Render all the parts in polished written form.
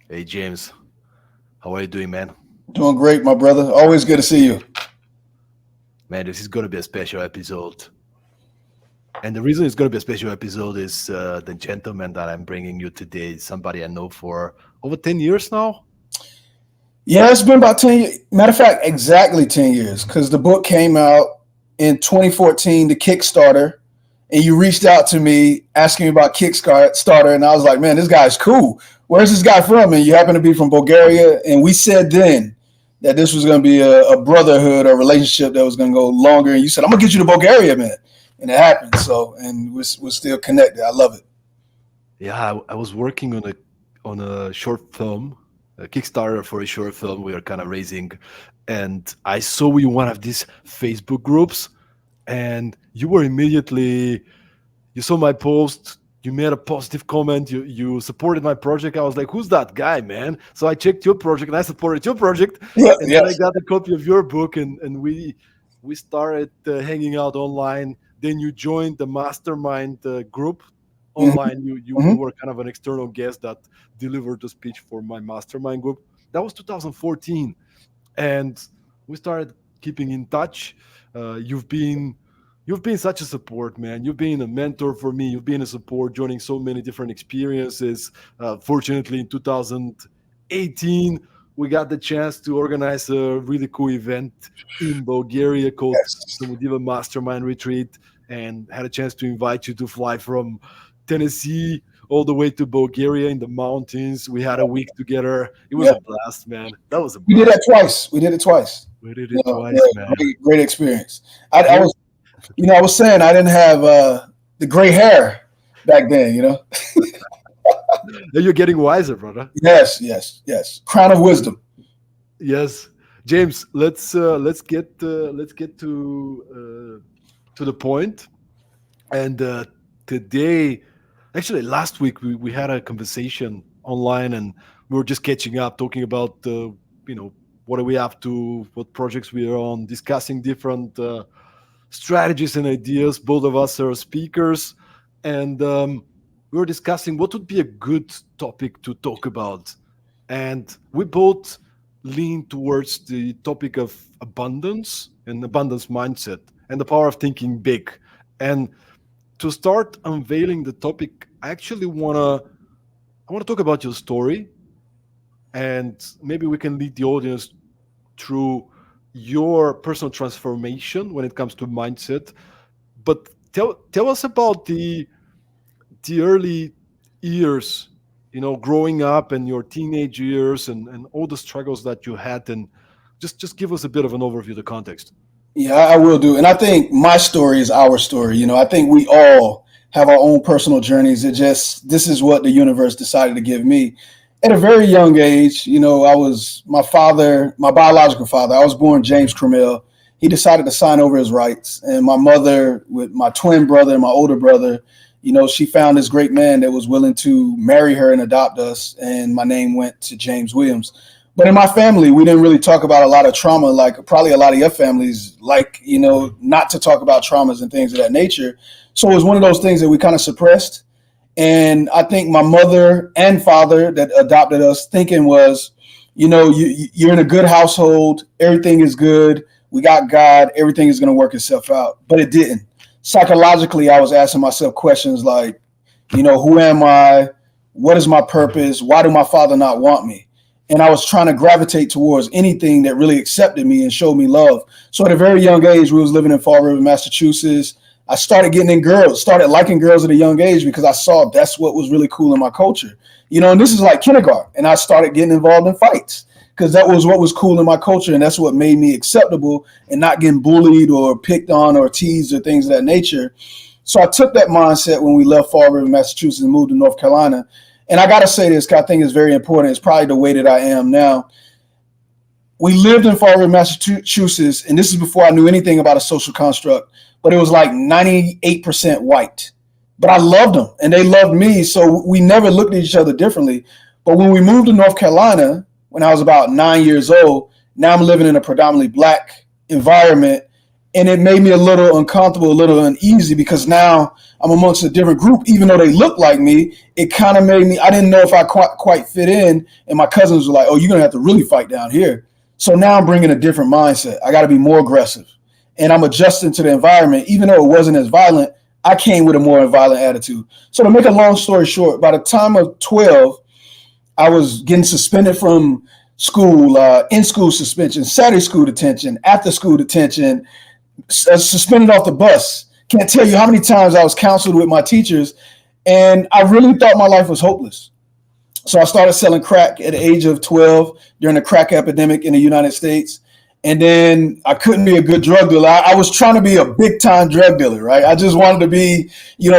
Hey James, how are you doing, man? Doing great, my brother. Always good to see you. Man, this is gonna be a special episode, and the reason it's gonna be a special episode is the gentleman that I'm bringing you today is somebody I know for over 10 years now. Yeah, it's been about 10 years. Matter of fact, exactly 10 years because the book came out in 2014, the Kickstarter, and you reached out to me asking me about Kickstarter, and I was like, man, this guy's cool. Where's this guy from? And you happen to be from Bulgaria. And we said then that this was going to be a brotherhood or relationship that was going to go longer. And you said, I'm going to get you to Bulgaria, man. And it happened. So, and we're still connected. I love it. Yeah, I was working on a short film, a Kickstarter for a short film we are kind of raising, and I saw you in one of these Facebook groups, and you were immediately you saw my post, you made a positive comment, you supported my project. I was like, who's that guy, man? So I checked your project and I supported your project, Yeah, and then I yes. got a copy of your book, and we started hanging out online. Then you joined the mastermind group online. You Hmm. were kind of an external guest that delivered the speech for my mastermind group. That was 2014, and we started keeping in touch. You've been such a support, man. You've been a mentor for me. You've been a support, joining so many different experiences. Fortunately, in 2018, we got the chance to organize a really cool event in Bulgaria called Yes. the Mudiva Mastermind Retreat, and had a chance to invite you to fly from Tennessee all the way to Bulgaria in the mountains. We had a week together. It was Yeah. a blast, man. That was a We did that blast. twice. We did it twice. We did Yeah, it twice, yeah, man. great experience. I Very. was, I was saying I didn't have the gray hair back then. You're getting wiser, brother. Yes, yes, yes. Crown of wisdom. Yes, James. Let's get to the point. And today, actually, last week we had a conversation online, and we were just catching up, talking about you know what are we up to, what projects we are on, discussing different strategies and ideas. Both of us are speakers, and we were discussing what would be a good topic to talk about. And we both lean towards the topic of abundance and abundance mindset and the power of thinking big. And to start unveiling the topic, I want to talk about your story, and maybe we can lead the audience through your personal transformation when it comes to mindset. But tell us about the early years, growing up and your teenage years, and all the struggles that you had, and just give us a bit of an overview, the context. Yeah, I will do. And I think my story is our story. I think we all have our own personal journeys. This is what the universe decided to give me. At a very young age, I was my biological father, I was born James Cromell. He decided to sign over his rights. And my mother, with my twin brother and my older brother, she found this great man that was willing to marry her and adopt us. And my name went to James Williams. But in my family, we didn't really talk about a lot of trauma, like probably a lot of your families, like, not to talk about traumas and things of that nature. So it was one of those things that we kind of suppressed. And I think my mother and father that adopted us thinking was, you're in a good household, everything is good, we got God, everything is going to work itself out. But it didn't. Psychologically, I was asking myself questions like, who am I? What is my purpose? Why do my father not want me? And I was trying to gravitate towards anything that really accepted me and showed me love. So at a very young age, we was living in Fall River, Massachusetts. I started getting in girls, started liking girls at a young age because I saw that's what was really cool in my culture. And this is like kindergarten. And I started getting involved in fights because that was what was cool in my culture. And that's what made me acceptable and not getting bullied or picked on or teased or things of that nature. So I took that mindset when we left Fall River, Massachusetts, and moved to North Carolina. And I got to say this, because I think it's very important. It's probably the way that I am now. We lived in Fall River, Massachusetts, and this is before I knew anything about a social construct, but it was like 98% white. But I loved them, and they loved me, so we never looked at each other differently. But when we moved to North Carolina, when I was about 9 years old, now I'm living in a predominantly black environment, And it made me a little uncomfortable, a little uneasy because now I'm amongst a different group. Even though they look like me, it kind of made me, I didn't know if I quite fit in. And my cousins were like, oh, you're going to have to really fight down here. So now I'm bringing a different mindset. I got to be more aggressive. And I'm adjusting to the environment. Even though it wasn't as violent, I came with a more violent attitude. So to make a long story short, by the time of 12, I was getting suspended from school, in-school suspension, Saturday school detention, after-school detention, suspended off the bus. Can't tell you how many times I was counseled with my teachers, and I really thought my life was hopeless. So I started selling crack at the age of 12 during the crack epidemic in the United States. And then I couldn't be a good drug dealer. I was trying to be a big time drug dealer, right? I just wanted to be,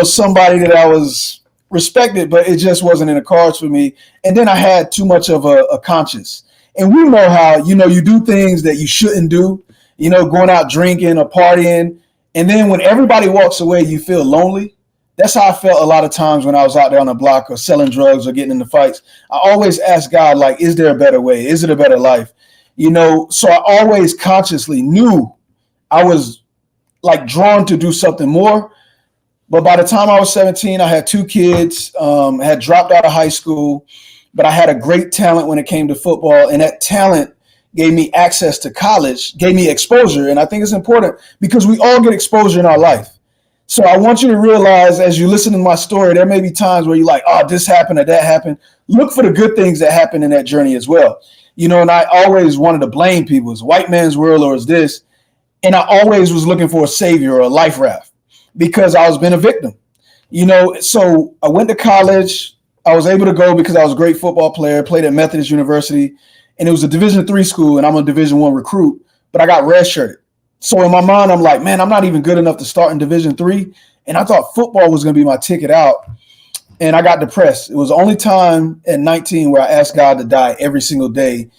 somebody that I was respected, but it just wasn't in the cards for me. And then I had too much of a conscience. And we know how, you do things that you shouldn't do, going out drinking or partying. And then when everybody walks away, you feel lonely. That's how I felt a lot of times when I was out there on the block or selling drugs or getting into fights. I always ask God, like, is there a better way? Is it a better life? So I always consciously knew I was like drawn to do something more. But by the time I was 17, I had 2 kids, had dropped out of high school, but I had a great talent when it came to football. And that talent gave me access to college, gave me exposure. And I think it's important because we all get exposure in our life. So I want you to realize as you listen to my story, there may be times where you're like, oh, this happened or that happened. Look for the good things that happen in that journey as well. And I always wanted to blame people. It's white man's world or it's this. And I always was looking for a savior or a life raft because I was been a victim. So I went to college. I was able to go because I was a great football player, played at Methodist University, and it was a Division III school, and I'm a Division I recruit, but I got redshirted. So in my mind, I'm like, man, I'm not even good enough to start in Division III. And I thought football was going to be my ticket out. And I got depressed. It was the only time at 19 where I asked God to die every single day.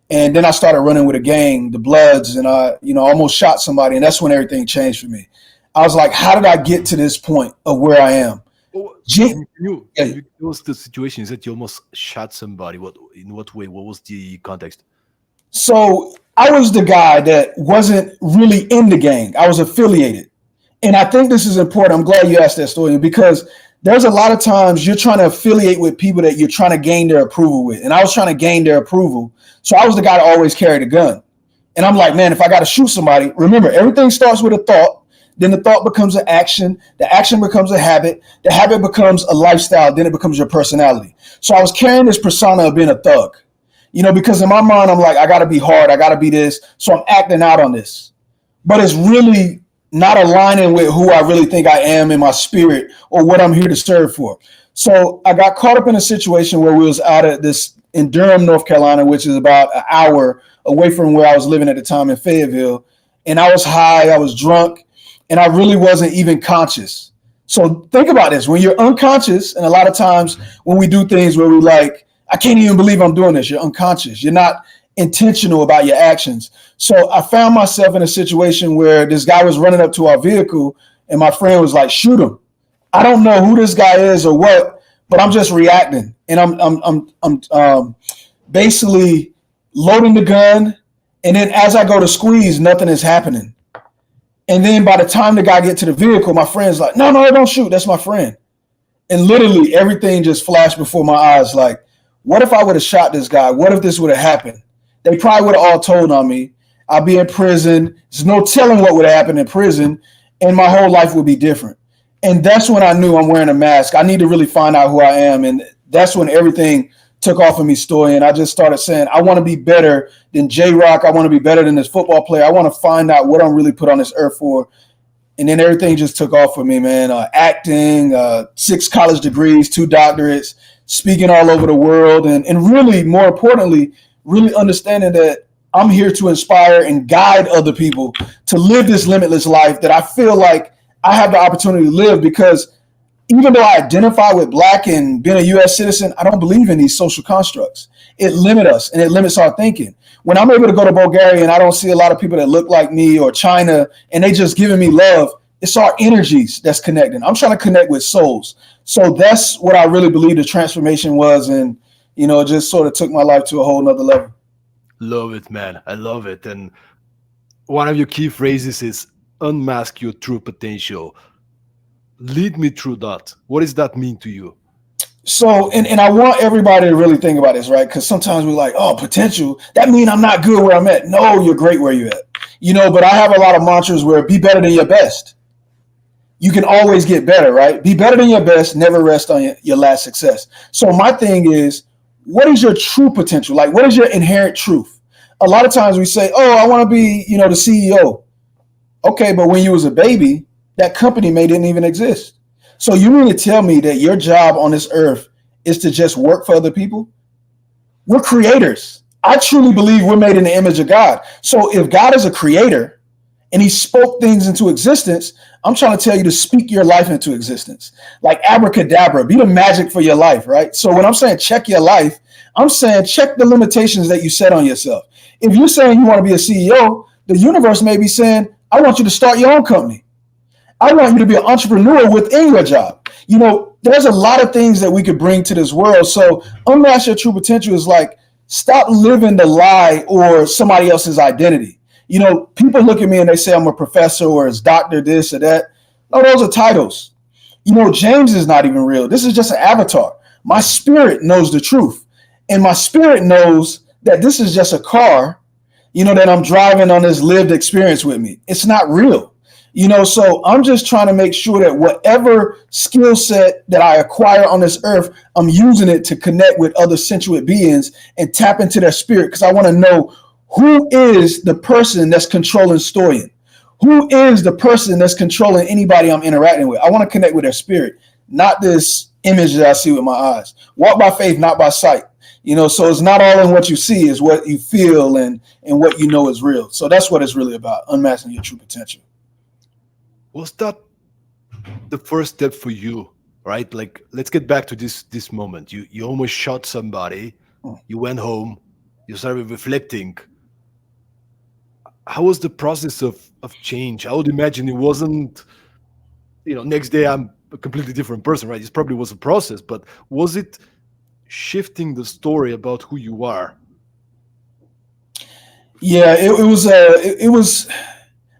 And then I started running with a gang, the Bloods, and I, almost shot somebody. And that's when everything changed for me. I was like, how did I get to this point of where I am? Oh, can you tell us the situation? Is that you almost shot somebody? In what way? What was the context? So I was the guy that wasn't really in the gang. I was affiliated. And I think this is important. I'm glad you asked that story because there's a lot of times you're trying to affiliate with people that you're trying to gain their approval with. And I was trying to gain their approval. So I was the guy that always carried a gun. And I'm like, man, if I got to shoot somebody, remember, everything starts with a thought. Then the thought becomes an action. The action becomes a habit. The habit becomes a lifestyle. Then it becomes your personality. So I was carrying this persona of being a thug, because in my mind, I'm like, I got to be hard. I got to be this. So I'm acting out on this. But it's really not aligning with who I really think I am in my spirit or what I'm here to serve for. So I got caught up in a situation where we was out at this in Durham, North Carolina, which is about an hour away from where I was living at the time in Fayetteville. And I was high, I was drunk, and I really wasn't even conscious. So think about this. When you're unconscious, and a lot of times when we do things where we're like, I can't even believe I'm doing this. You're unconscious. You're not intentional about your actions. So I found myself in a situation where this guy was running up to our vehicle and my friend was like, shoot him. I don't know who this guy is or what, but I'm just reacting. And I'm basically loading the gun. And then as I go to squeeze, nothing is happening. And then by the time the guy get to the vehicle, my friend's like, no, don't shoot. That's my friend. And literally everything just flashed before my eyes. Like, what if I would have shot this guy? What if this would have happened? They probably would have all told on me. I'd be in prison. There's no telling what would have happened in prison. And my whole life would be different. And that's when I knew I'm wearing a mask. I need to really find out who I am. And that's when everything took off of me, Story. And I just started saying, I want to be better than J-Rock. I want to be better than this football player. I want to find out what I'm really put on this earth for. And then everything just took off for me, man. Acting, 6 college degrees, 2 doctorates, speaking all over the world. And really, more importantly, really understanding that I'm here to inspire and guide other people to live this limitless life that I feel like I have the opportunity to live, because even though I identify with Black and being a U.S. citizen, I don't believe in these social constructs. It limits us and it limits our thinking. When I'm able to go to Bulgaria and I don't see a lot of people that look like me, or China, and they just giving me love, it's our energies that's connecting. I'm trying to connect with souls. So that's what I really believe the transformation was. And, it just sort of took my life to a whole nother level. Love it, man. I love it. And one of your key phrases is unmask your true potential. Lead me through that. What does that mean to you? So, and I want everybody to really think about this, right? Because sometimes we're like, oh, potential, that means I'm not good where I'm at. No, you're great where you're at. But I have a lot of mantras where be better than your best. You can always get better, right? Be better than your best, never rest on your last success. So my thing is, what is your true potential? Like, what is your inherent truth? A lot of times we say, oh, I want to be, the CEO. Okay, but when you was a baby, that company may didn't even exist. So you mean to tell me that your job on this earth is to just work for other people? We're creators. I truly believe we're made in the image of God. So if God is a creator and he spoke things into existence, I'm trying to tell you to speak your life into existence. Like abracadabra, be the magic for your life, right? So when I'm saying check your life, I'm saying check the limitations that you set on yourself. If you're saying you want to be a CEO, the universe may be saying, I want you to start your own company. I want you to be an entrepreneur within your job. There's a lot of things that we could bring to this world. So unmask your true potential is like, stop living the lie or somebody else's identity. People look at me and they say I'm a professor or it's doctor this or that. No, those are titles. James is not even real. This is just an avatar. My spirit knows the truth. And my spirit knows that this is just a car, that I'm driving on this lived experience with me. It's not real. So I'm just trying to make sure that whatever skill set that I acquire on this earth, I'm using it to connect with other sentient beings and tap into their spirit. Because I want to know who is the person that's controlling Storian? Who is the person that's controlling anybody I'm interacting with? I want to connect with their spirit, not this image that I see with my eyes. Walk by faith, not by sight. So it's not all in what you see, is what you feel and what you know is real. So that's what it's really about, unmasking your true potential. Was that the first step for you, right? Like, let's get back to this moment. You almost shot somebody. You went home. You started reflecting. How was the process of change? I would imagine it wasn't, next day I'm a completely different person, right? It probably was a process, but was it shifting the story about who you are? Yeah, it was.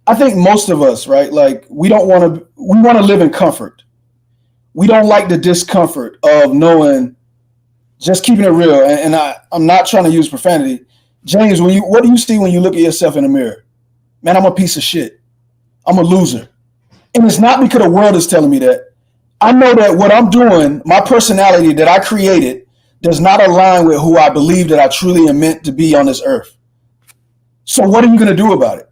I think most of us, right? Like we want to live in comfort. We don't like the discomfort of knowing, just keeping it real. And I'm not trying to use profanity. James, what do you see when you look at yourself in the mirror? Man, I'm a piece of shit. I'm a loser. And it's not because the world is telling me that. I know that what I'm doing, my personality that I created, does not align with who I believe that I truly am meant to be on this earth. So what are you going to do about it?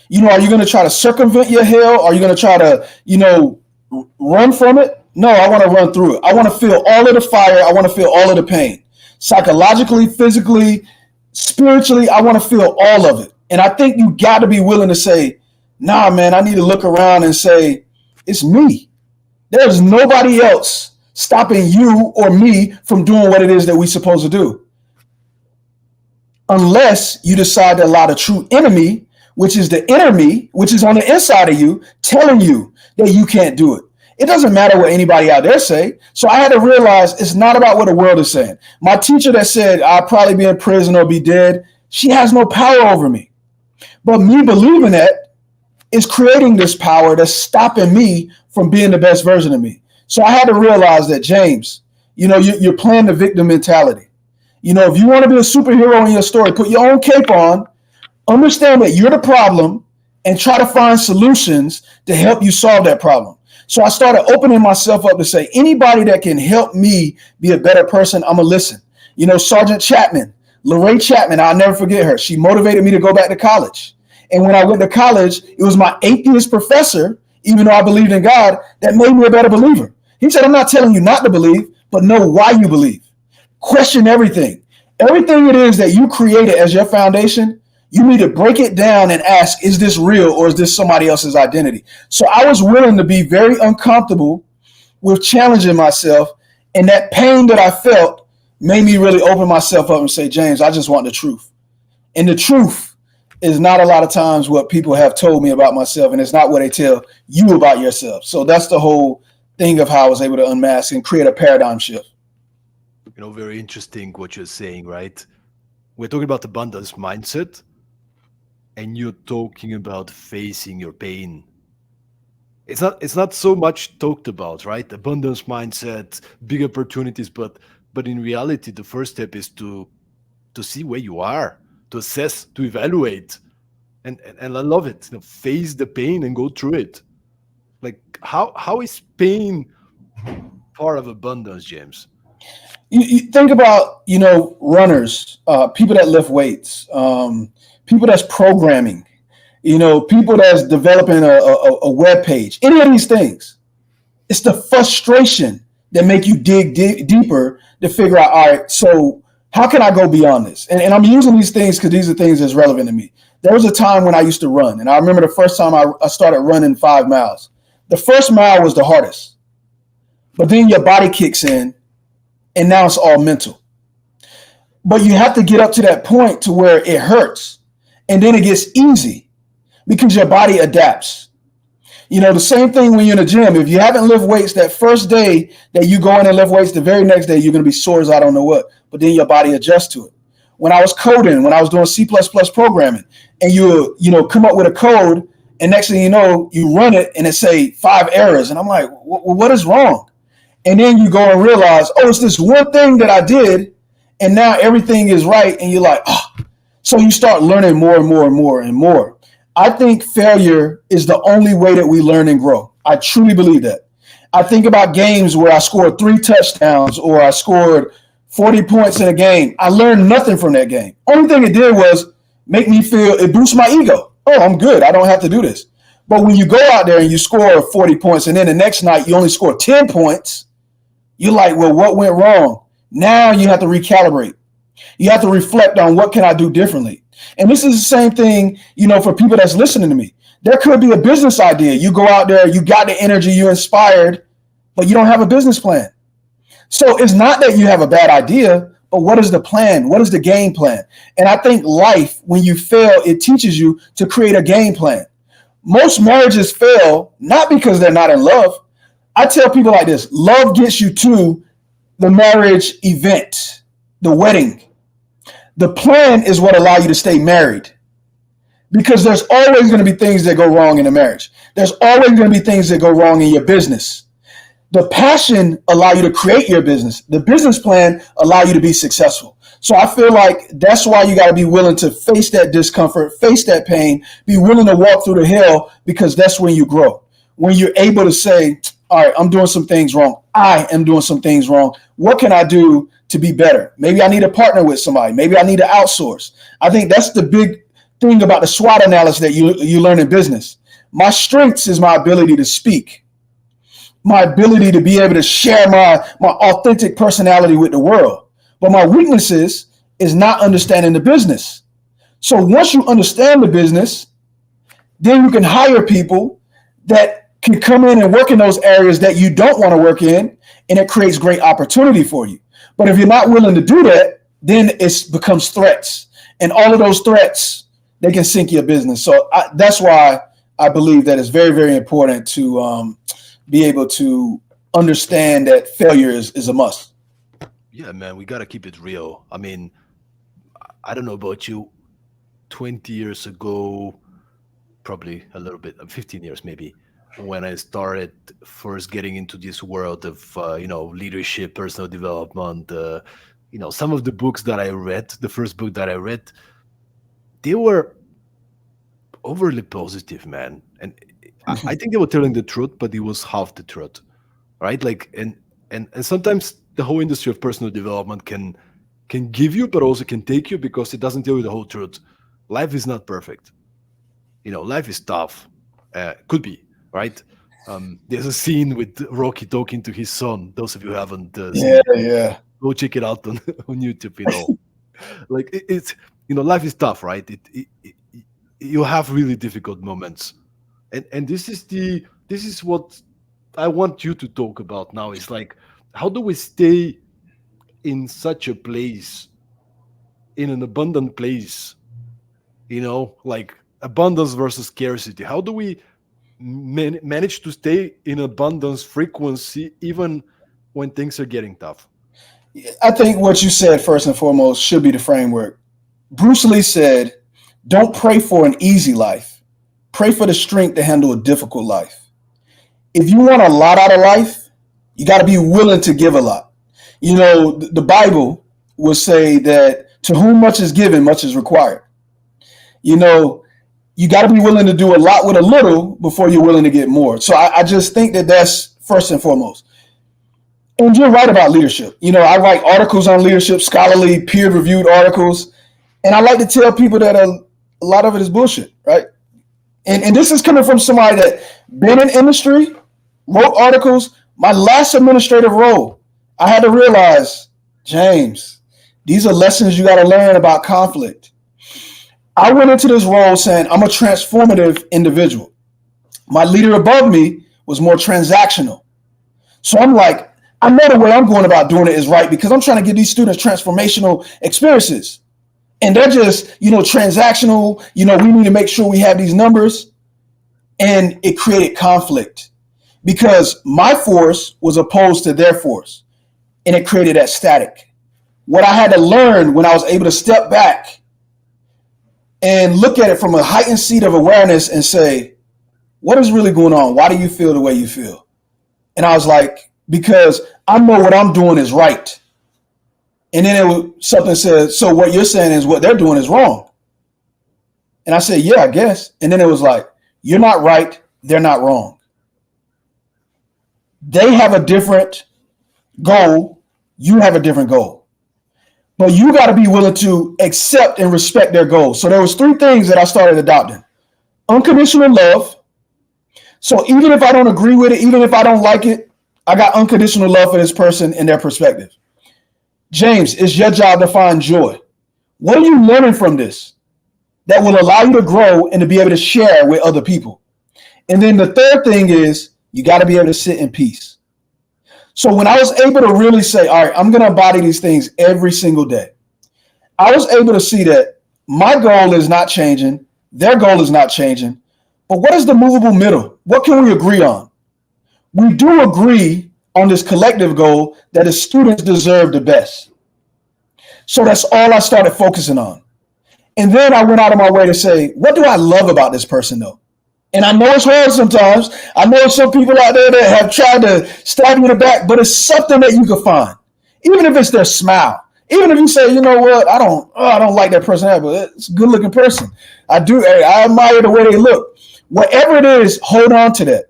Are you going to try to circumvent your hell? Are you going to try to, run from it? No, I want to run through it. I want to feel all of the fire. I want to feel all of the pain. Psychologically, physically, spiritually, I want to feel all of it. And I think you got to be willing to say, nah, man, I need to look around and say, it's me. There's nobody else stopping you or me from doing what it is that we're supposed to do. Unless you decide to allow the true enemy, which is the inner me, which is on the inside of you, telling you that you can't do it. It doesn't matter what anybody out there say. So I had to realize it's not about what the world is saying. My teacher that said I'll probably be in prison or be dead, she has no power over me. But me believing that is creating this power that's stopping me from being the best version of me. So I had to realize that, James, you're playing the victim mentality. If you want to be a superhero in your story, put your own cape on, understand that you're the problem, and try to find solutions to help you solve that problem. So I started opening myself up to say, anybody that can help me be a better person, I'm going to listen. Sergeant Chapman, Lorraine Chapman, I'll never forget her. She motivated me to go back to college. And when I went to college, it was my atheist professor, even though I believed in God, that made me a better believer. He said, I'm not telling you not to believe, but know why you believe. Question everything. Everything it is that you created as your foundation, you need to break it down and ask, is this real or is this somebody else's identity? So I was willing to be very uncomfortable with challenging myself. And that pain that I felt made me really open myself up and say, James, I just want the truth. And the truth is not a lot of times what people have told me about myself, and it's not what they tell you about yourself. So that's the whole thing of how I was able to unmask and create a paradigm shift. Very interesting what you're saying, right? We're talking about abundance mindset, and you're talking about facing your pain, it's not so much talked about, right? Abundance mindset, big opportunities, but in reality, the first step is to see where you are, to assess, to evaluate, and I love it. Face the pain and go through it. Like how is pain part of abundance, James? You think about, runners, people that lift weights, people that's programming, people that's developing a web page, any of these things. It's the frustration that make you dig deeper to figure out, all right, so how can I go beyond this? And I'm using these things because these are things that's relevant to me. There was a time when I used to run, and I remember the first time I started running 5 miles. The first mile was the hardest, but then your body kicks in, and now it's all mental. But you have to get up to that point to where it hurts, and then it gets easy because your body adapts. The same thing when you're in the gym. If you haven't lift weights that first day that you go in and lift weights, the very next day you're going to be sore as I don't know what. But then your body adjusts to it. When I was coding, when I was doing C++ programming, and you come up with a code, and next thing you know, you run it and it say 5 errors, and I'm like, what is wrong? And then you go and realize, oh, it's this one thing that I did, and now everything is right, and you're like, oh. So you start learning more and more and more and more. I think failure is the only way that we learn and grow. I truly believe that. I think about games where I scored 3 touchdowns or I scored 40 points in a game. I learned nothing from that game. Only thing it did was make me feel, it boosts my ego. Oh, I'm good. I don't have to do this. But when you go out there and you score 40 points and then the next night you only score 10 points, you're like, well, what went wrong? Now you have to recalibrate. You have to reflect on what can I do differently. And this is the same thing, for people that's listening to me. There could be a business idea. You go out there, you got the energy, you're inspired, but you don't have a business plan. So it's not that you have a bad idea, but what is the plan? What is the game plan? And I think life, when you fail, it teaches you to create a game plan. Most marriages fail, not because they're not in love. I tell people like this: love gets you to the marriage event, the wedding. The plan is what allows you to stay married, because there's always going to be things that go wrong in a marriage. There's always going to be things that go wrong in your business. The passion allow you to create your business. The business plan allow you to be successful. So I feel like that's why you got to be willing to face that discomfort, face that pain, be willing to walk through the hell, because that's when you grow. When you're able to say, all right, I'm doing some things wrong. I am doing some things wrong. What can I do to be better? Maybe I need to partner with somebody. Maybe I need to outsource. I think that's the big thing about the SWOT analysis that you learn in business. My strengths is my ability to speak, my ability to be able to share my authentic personality with the world. But my weaknesses is not understanding the business. So once you understand the business, then you can hire people that can come in and work in those areas that you don't want to work in, and it creates great opportunity for you. But if you're not willing to do that, then it becomes threats. And all of those threats, they can sink your business. So that's why I believe that it's very, very important to be able to understand that failure is a must. Yeah, man, we got to keep it real. I mean, I don't know about you. 20 years ago, probably a little bit, 15 years maybe, when I started first getting into this world of, leadership, personal development, some of the books that I read, the first book that I read, they were overly positive, man. And I think they were telling the truth, but it was half the truth, right? Like, and sometimes the whole industry of personal development can give you, but also can take you, because it doesn't tell you the whole truth. Life is not perfect. Life is tough. Could be, right? There's a scene with Rocky talking to his son. Those of you who haven't seen Yeah, it, yeah. go check it out on, on YouTube. Like it's life is tough, right? You have really difficult moments, and this is what I want you to talk about now. Is like, how do we stay in such a place, in an abundant place? Like abundance versus scarcity. How do we manage to stay in abundance frequency even when things are getting tough? I think what you said first and foremost should be the framework. Bruce Lee said, don't pray for an easy life. Pray for the strength to handle a difficult life. if you want a lot out of life, you got to be willing to give a lot. You know, the Bible will say that to whom much is given, much is required. You know, you got to be willing to do a lot with a little before you're willing to get more. So I just think that that's first and foremost. And you're right about leadership. You know, I write articles on leadership, scholarly, peer-reviewed articles, and I like to tell people that a lot of it is bullshit, right? And this is coming from somebody that been in industry, wrote articles. My last administrative role, I had to realize, James, these are lessons you got to learn about conflict. I went into this role saying I'm a transformative individual. My leader above me was more transactional. So I'm like, I know the way I'm going about doing it is right because I'm trying to give these students transformational experiences. And they're just, transactional. We need to make sure we have these numbers. And it created conflict because my force was opposed to their force. And it created that static. What I had to learn when I was able to step back and look at it from a heightened seat of awareness and say, what is really going on? Why do you feel the way you feel? And I was like, because I know what I'm doing is right. And then something said, so what you're saying is what they're doing is wrong. And I said, yeah, I guess. And then it was like, you're not right. They're not wrong. They have a different goal. You have a different goal. But you got to be willing to accept and respect their goals. So there was 3 things that I started adopting. Unconditional love. So even if I don't agree with it, even if I don't like it, I got unconditional love for this person and their perspective. James, it's your job to find joy. What are you learning from this that will allow you to grow and to be able to share with other people? And then the third thing is you got to be able to sit in peace. So when I was able to really say, all right, I'm going to embody these things every single day, I was able to see that my goal is not changing. Their goal is not changing. But what is the movable middle? What can we agree on? We do agree on this collective goal that the students deserve the best. So that's all I started focusing on. And then I went out of my way to say, what do I love about this person though? And I know it's hard sometimes. I know some people out there that have tried to stab you in the back, but it's something that you can find. Even if it's their smile. Even if you say, you know what, I don't like that person, but it's a good looking person. I admire the way they look. Whatever it is, hold on to that.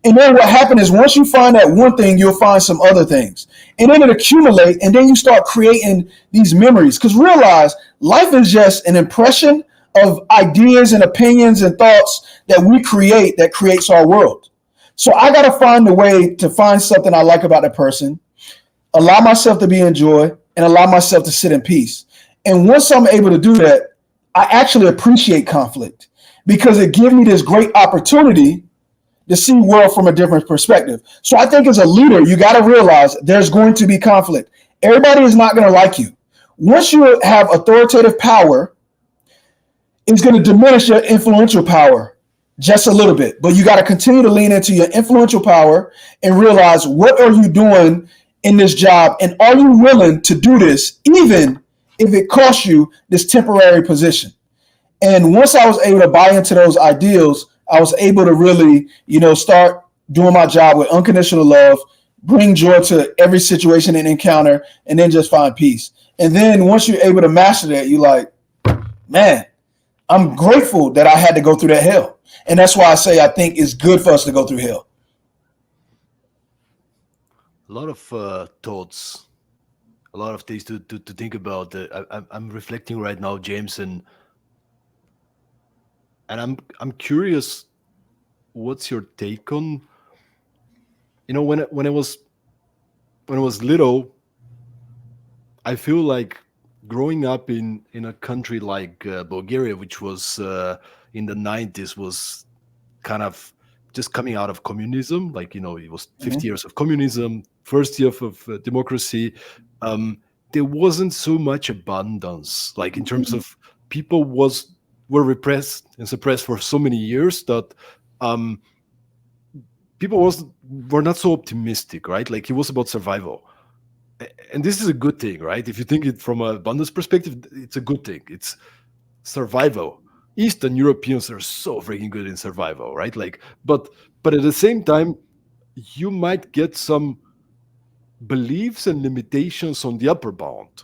And then what happened is once you find that one thing, you'll find some other things. And then it accumulates, and then you start creating these memories. Because realize life is just an impression of ideas and opinions and thoughts that we create that creates our world. So I got to find a way to find something I like about that person, allow myself to be in joy, and allow myself to sit in peace. And once I'm able to do that, I actually appreciate conflict because it gives me this great opportunity to see the world from a different perspective. So I think as a leader, you got to realize there's going to be conflict. Everybody is not going to like you. Once you have authoritative power, it's going to diminish your influential power just a little bit. But you got to continue to lean into your influential power and realize what are you doing in this job? And are you willing to do this even if it costs you this temporary position? And once I was able to buy into those ideals, I was able to really, start doing my job with unconditional love, bring joy to every situation and encounter, and then just find peace. And then once you're able to master that, you're like, man, I'm grateful that I had to go through that hell. And that's why I say I think it's good for us to go through hell. A lot of thoughts, a lot of things to think about. I'm reflecting right now, James, and I'm curious. What's your take on? When I was little, I feel like growing up in a country like Bulgaria, which was in the 90s, was kind of just coming out of communism. Like, it was 50 years of communism, first year of democracy. There wasn't so much abundance, like in terms of people were repressed and suppressed for so many years that people were not so optimistic, right? Like it was about survival. And this is a good thing, right? If you think it from an abundance perspective, it's a good thing. It's survival. Eastern Europeans are so freaking good in survival, right? Like, but But at the same time, you might get some beliefs and limitations on the upper bound.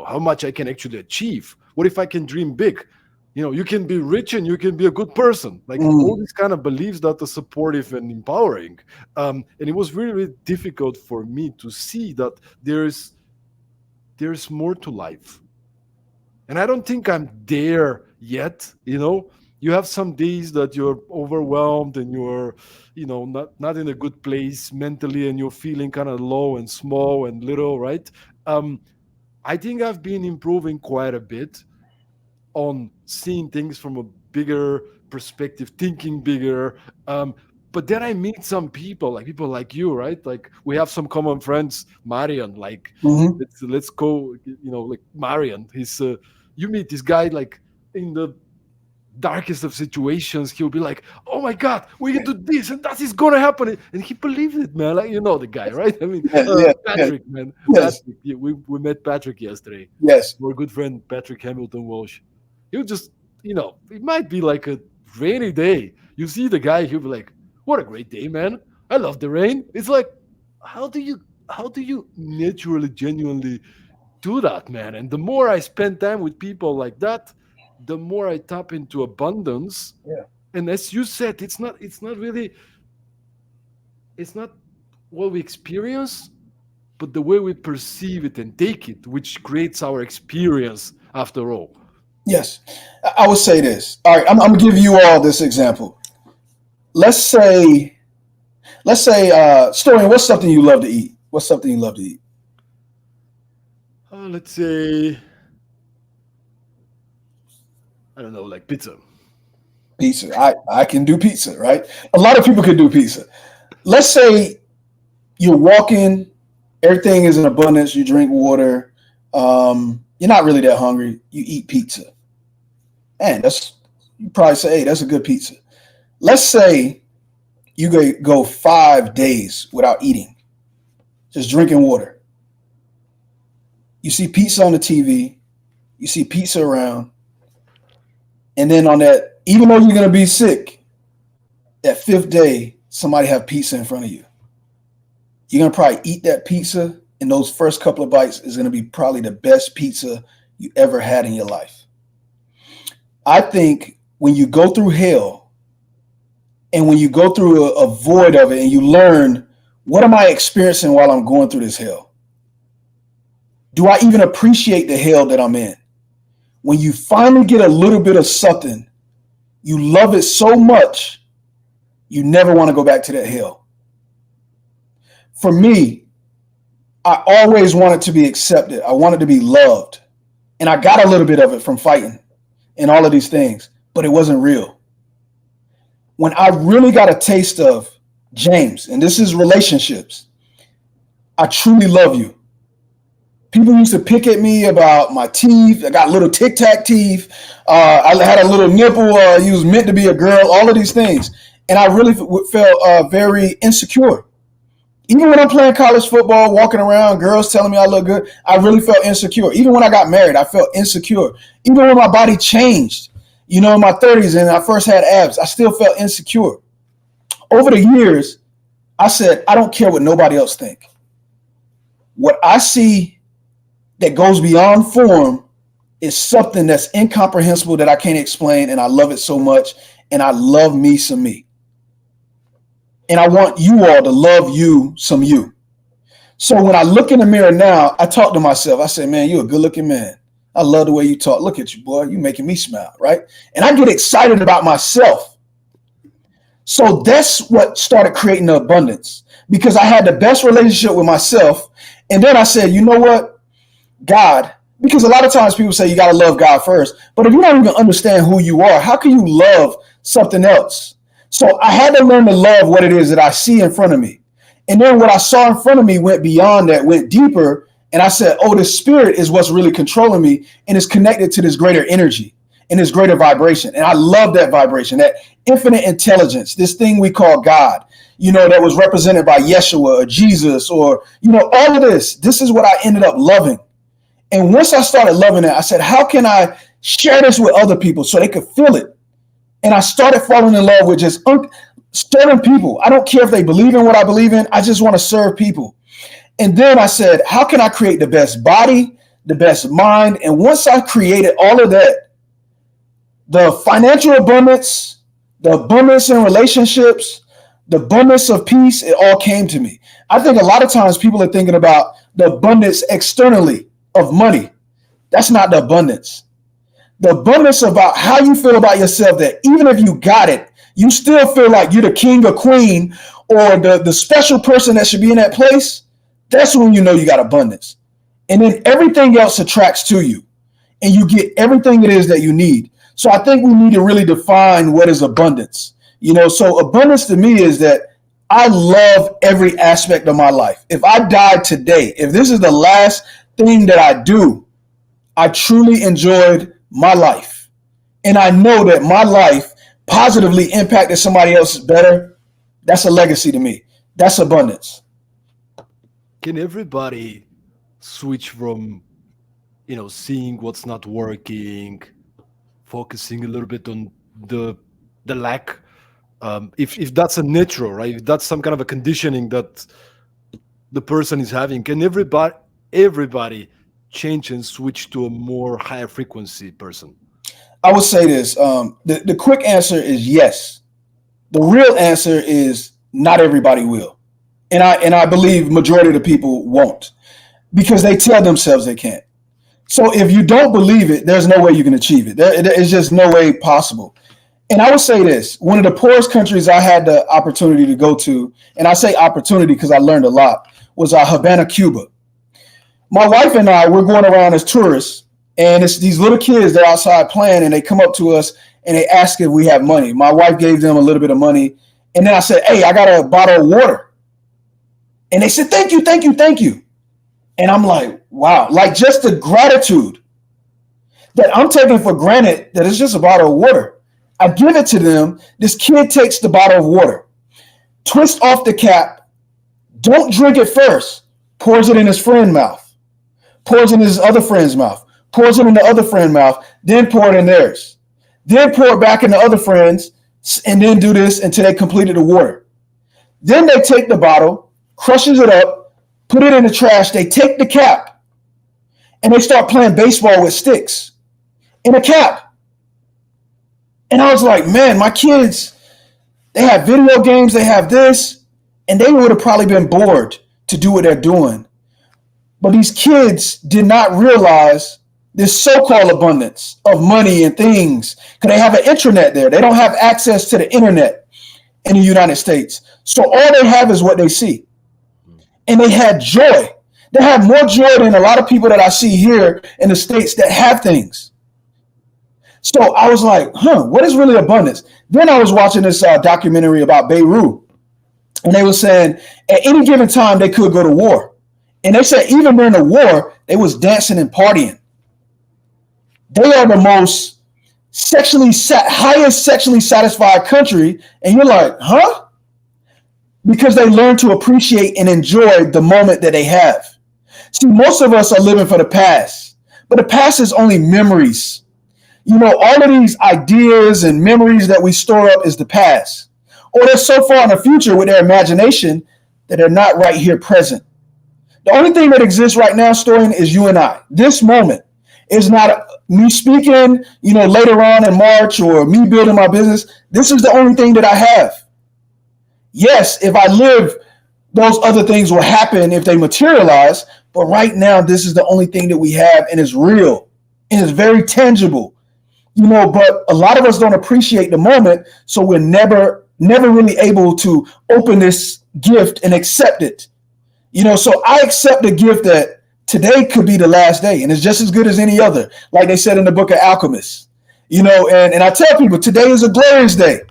How much I can actually achieve. What if I can dream big? You can be rich and you can be a good person. Like all these kind of beliefs that are supportive and empowering. And it was really, really difficult for me to see that there's more to life. And I don't think I'm there yet. You have some days that you're overwhelmed and you're, not in a good place mentally, and you're feeling kind of low and small and little, right? I think I've been improving quite a bit on seeing things from a bigger perspective, thinking bigger. But then I meet some people like you, right? Like we have some common friends, Marian. Like let's go, like Marian. He's you meet this guy like in the darkest of situations. He'll be like, "Oh my God, we can do this, and that is gonna happen," and he believes it, man. Like the guy, right? I mean, Patrick, man. Yes. Patrick. Yeah, we met Patrick yesterday. Yes. Our good friend Patrick Hamilton Walsh. He'll just, it might be like a rainy day. You see the guy, he'll be like, "What a great day, man. I love the rain." It's like, how do you naturally, genuinely do that, man? And the more I spend time with people like that, the more I tap into abundance. Yeah. And as you said, it's not what we experience, but the way we perceive it and take it, which creates our experience after all. Yes. I would say this. All right, I'm going to give you all this example. Let's say, Storian, what's something you love to eat? What's something you love to eat? Let's say, I don't know, like pizza. Pizza. I can do pizza, right? A lot of people can do pizza. Let's say you're walking, everything is in abundance, you drink water, you're not really that hungry, you eat pizza. Man, you probably say, "Hey, that's a good pizza." Let's say you go 5 days without eating, just drinking water. You see pizza on the TV, you see pizza around, and then on that, even though you're going to be sick, that 5th day, somebody have pizza in front of you. You're going to probably eat that pizza, and those first couple of bites is going to be probably the best pizza you ever had in your life. I think when you go through hell and when you go through a void of it and you learn, what am I experiencing while I'm going through this hell? Do I even appreciate the hell that I'm in? When you finally get a little bit of something, you love it so much, you never want to go back to that hell. For me, I always wanted to be accepted. I wanted to be loved. And I got a little bit of it from fighting and all of these things, but it wasn't real. When I really got a taste of James, and this is relationships, I truly love you. People used to pick at me about my teeth. I got little Tic Tac teeth. I had a little nipple. You was meant to be a girl. All of these things, and I really felt very insecure. Even when I'm playing college football, walking around, girls telling me I look good, I really felt insecure. Even when I got married, I felt insecure. Even when my body changed, in my 30s and I first had abs, I still felt insecure. Over the years, I said, I don't care what nobody else think. What I see that goes beyond form is something that's incomprehensible that I can't explain, and I love it so much, and I love me some me. And I want you all to love you some you. So when I look in the mirror now, I talk to myself. I say, "Man, you're a good-looking man. I love the way you talk. Look at you, boy. You're making me smile," right? And I get excited about myself. So that's what started creating the abundance, because I had the best relationship with myself. And then I said, you know what? God, because a lot of times people say you got to love God first. But if you don't even understand who you are, how can you love something else? So I had to learn to love what it is that I see in front of me. And then what I saw in front of me went beyond that, went deeper. And I said, oh, this spirit is what's really controlling me, and it's connected to this greater energy and this greater vibration. And I love that vibration, that infinite intelligence, this thing we call God, that was represented by Yeshua or Jesus or, all of this. This is what I ended up loving. And once I started loving it, I said, how can I share this with other people so they could feel it? And I started falling in love with just Serving people. I don't care if they believe in what I believe in. I just want to serve people. And then I said, how can I create the best body, the best mind? And once I created all of that, the financial abundance, the abundance in relationships, the abundance of peace, it all came to me. I think a lot of times people are thinking about the abundance externally of money. That's not the abundance. The abundance about how you feel about yourself, that even if you got it, you still feel like you're the king or queen or the special person that should be in that place. That's when you know you got abundance. And then everything else attracts to you and you get everything it is that you need. So I think we need to really define what is abundance. So abundance to me is that I love every aspect of my life. If I died today, if this is the last thing that I do, I truly enjoyed my life. And I know that my life positively impacted somebody else better. That's a legacy to me. That's abundance. Can everybody switch from, seeing what's not working, focusing a little bit on the the lack, if that's a natural, right? If that's some kind of a conditioning that the person is having, can everybody change and switch to a more higher frequency person? I would say this. The quick answer is yes. The real answer is not everybody will. And I believe majority of the people won't because they tell themselves they can't. So if you don't believe it, there's no way you can achieve it. There's just no way possible. And I would say this, one of the poorest countries I had the opportunity to go to, and I say opportunity because I learned a lot, was Havana, Cuba. My wife and I, we're going around as tourists, and it's these little kids that are outside playing, and they come up to us and they ask if we have money. My wife gave them a little bit of money, and then I said, hey, I got a bottle of water. And they said, thank you, thank you, thank you. And I'm like, wow, like just the gratitude that I'm taking for granted that it's just a bottle of water. I give it to them. This kid takes the bottle of water, twists off the cap, don't drink it first, pours it in his friend's mouth, pours it in his other friend's mouth, pours it in the other friend's mouth, then pour it in theirs, then pour it back in the other friend's, and then do this until they completed the water. Then they take the bottle, crushes it up, put it in the trash. They take the cap and they start playing baseball with sticks in a cap. And I was like, man, my kids, they have video games, they have this, and they would have probably been bored to do what they're doing. But these kids did not realize this so-called abundance of money and things because they have an intranet there. They don't have access to the internet in the United States. So all they have is what they see. And they had joy. They have more joy than a lot of people that I see here in the States that have things. So I was like, what is really abundance? Then I was watching this documentary about Beirut. And they were saying at any given time they could go to war. And they said even during the war, they was dancing and partying. They are the most highest sexually satisfied country. And you're like, huh? Because they learn to appreciate and enjoy the moment that they have. See, most of us are living for the past, but the past is only memories. All of these ideas and memories that we store up is the past. Or they're so far in the future with their imagination that they're not right here present. The only thing that exists right now, Storian, is you and I. This moment is not me speaking, later on in March or me building my business. This is the only thing that I have. Yes, if I live, those other things will happen if they materialize. But right now, this is the only thing that we have, and it's real and it's very tangible. But a lot of us don't appreciate the moment, so we're never really able to open this gift and accept it. So I accept the gift that today could be the last day, and it's just as good as any other, like they said in the book of Alchemists. And I tell people today is a glorious day.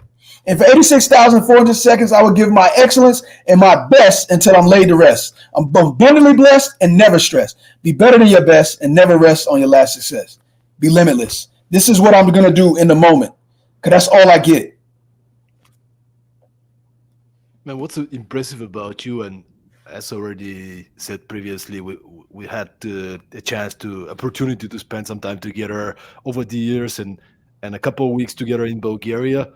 And for 86,400 seconds, I will give my excellence and my best until I'm laid to rest. I'm abundantly blessed and never stressed. Be better than your best and never rest on your last success. Be limitless. This is what I'm going to do in the moment because that's all I get. Man, what's impressive about you, and as already said previously, we had a chance opportunity to spend some time together over the years and a couple of weeks together in Bulgaria.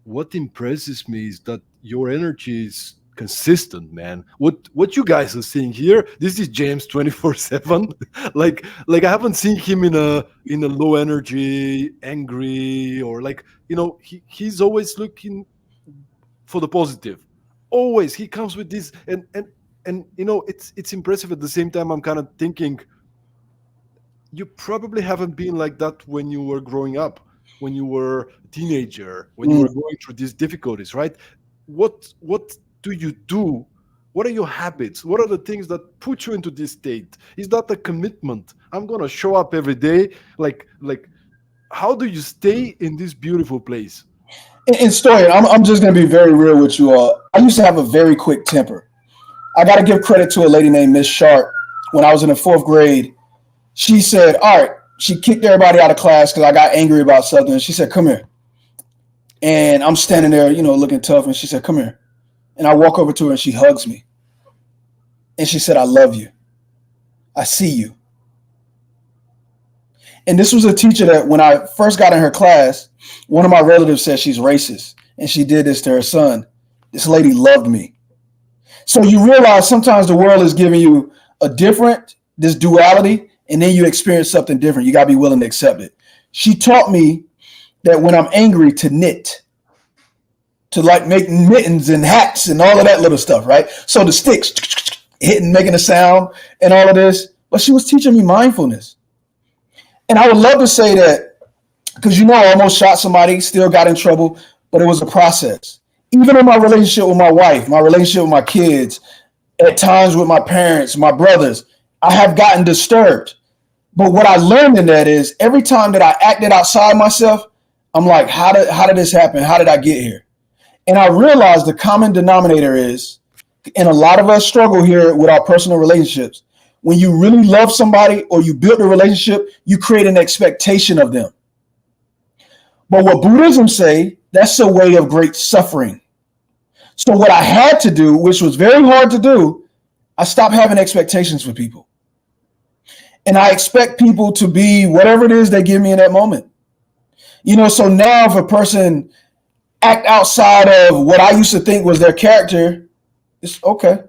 what impresses me is that your energy is consistent, man. What you guys are seeing here, this is James 24/7. Like I haven't seen him in a low energy, angry, or like, he's always looking for the positive. Always he comes with this, and it's impressive. At the same time, I'm kind of thinking, you probably haven't been like that when you were growing up, when you were a teenager, when you Mm. were going through these difficulties, right? What do you do? What are your habits? What are the things that put you into this state? Is that a commitment? I'm gonna show up every day. Like how do you stay in this beautiful place? And story, I'm just going to be very real with you all. I used to have a very quick temper. I got to give credit to a lady named Miss Sharp. When I was in the fourth grade, she said, all right, she kicked everybody out of class because I got angry about something. She said, come here. And I'm standing there, looking tough. And she said, come here. And I walk over to her and she hugs me. And she said, I love you. I see you. And this was a teacher that when I first got in her class, one of my relatives said she's racist. And she did this to her son. This lady loved me. So you realize sometimes the world is giving you this duality, and then you experience something different. You got to be willing to accept it. She taught me that when I'm angry, to knit, to like make mittens and hats and all of that little stuff, right? So the sticks hitting, making a sound and all of this. But she was teaching me mindfulness. And I would love to say that, because I almost shot somebody, still got in trouble, but it was a process. Even in my relationship with my wife, my relationship with my kids, at times with my parents, my brothers, I have gotten disturbed. But what I learned in that is every time that I acted outside myself, I'm like, how did this happen? How did I get here? And I realized the common denominator is, and a lot of us struggle here with our personal relationships. When you really love somebody or you build a relationship, you create an expectation of them. But what Buddhism say, that's a way of great suffering. So what I had to do, which was very hard to do, I stopped having expectations for people. And I expect people to be whatever it is they give me in that moment. So now if a person act outside of what I used to think was their character, it's okay.